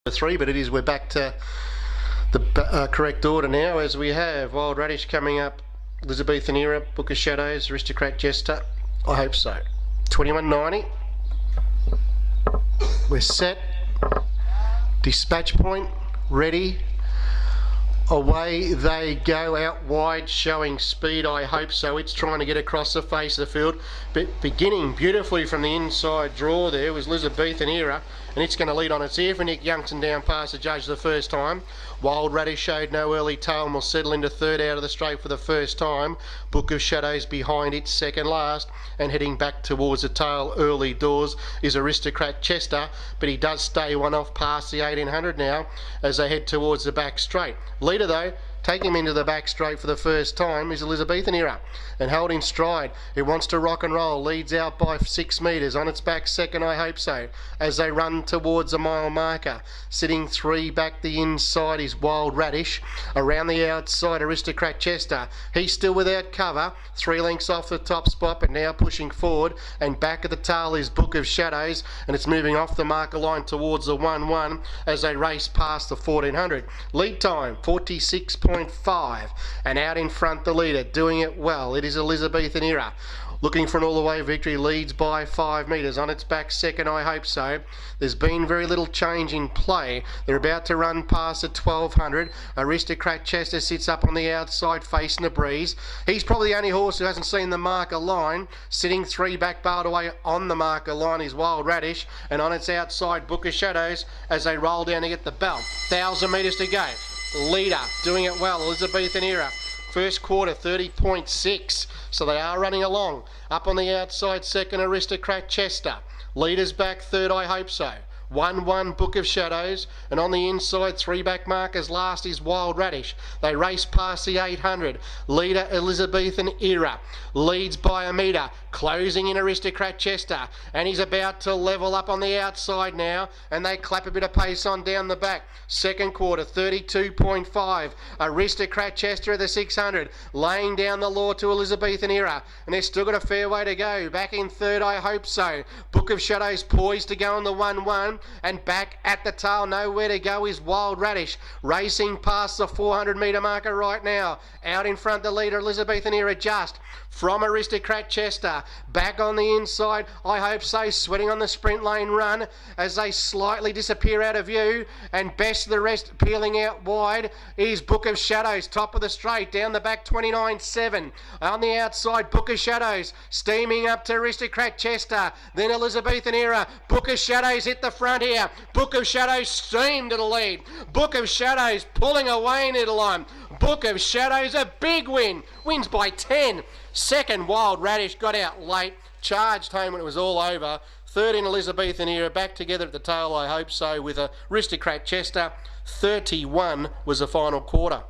3, but it is, we're back to the correct order now, as we have Wild Radish coming up, Elizabethan Era, Book of Shadows, Aristocrat Jester. I hope so. 21.90. We're set. Dispatch point ready. Away they go, out wide, showing speed. I hope so. It's trying to get across the face of the field, but beginning beautifully from the inside draw there was Elizabethan Era, and it's going to lead on its ear for Nick Youngton down past the judge the first time. Wild Radish showed no early tail and will settle into third out of the straight for the first time. Book of Shadows behind it, second last, and heading back towards the tail early doors is Aristocrat Chester, but he does stay one off past the 1800 now as they head towards the back straight. Leader though, taking him into the back straight for the first time is Elizabethan Era, and holding stride. It wants to rock and roll, leads out by 6 metres. On its back second, I hope so, as they run towards a mile marker. Sitting 3 back the inside is Wild Radish. Around the outside, Aristocrat Chester. He's still without cover, 3 lengths off the top spot, but now pushing forward, and back at the tail is Book of Shadows, and it's moving off the marker line towards the 1-1 as they race past the 1400. Lead time 46.5, and out in front the leader, doing it well. It is Elizabethan Era, looking for an all-the-way victory, leads by 5 metres. On its back second, I hope so. There's been very little change in play. They're about to run past the 1200. Aristocrat Chester sits up on the outside facing the breeze. He's probably the only horse who hasn't seen the marker line. Sitting 3 back barred away on the marker line is Wild Radish, and on its outside Book of Shadows as they roll down to get the bell. 1,000 metres to go. Leader doing it well, Elizabethan Era. First quarter 30.6, so they are running along. Up on the outside second, Aristocrat Chester. Leaders back third, I hope so. 1-1 Book of Shadows, and on the inside 3 back markers last is Wild Radish. They race past the 800. Leader Elizabethan Era leads by a metre, closing in Aristocrat Chester, and he's about to level up on the outside now, and they clap a bit of pace on down the back. Second quarter 32.5. Aristocrat Chester at the 600, laying down the law to Elizabethan Era, and they've still got a fair way to go. Back in third, I hope so. Book of Shadows poised to go on the 1-1, and back at the tail, nowhere to go, is Wild Radish, racing past the 400 metre marker right now. Out in front the leader, Elizabethan Era, just from Aristocrat Chester. Back on the inside, I hope so, sweating on the sprint lane run as they slightly disappear out of view, and best of the rest peeling out wide is Book of Shadows, top of the straight, down the back 29.7. On the outside, Book of Shadows steaming up to Aristocrat Chester, then Elizabethan Era. Book of Shadows hit the front here. Book of Shadows steamed to the lead. Book of Shadows pulling away in Italy. Book of Shadows, a big win, wins by 10. Second, Wild Radish got out late, charged home when it was all over. Third in Elizabethan Era, back together at the tail, I hope so, with Aristocrat Chester. 31 was the final quarter.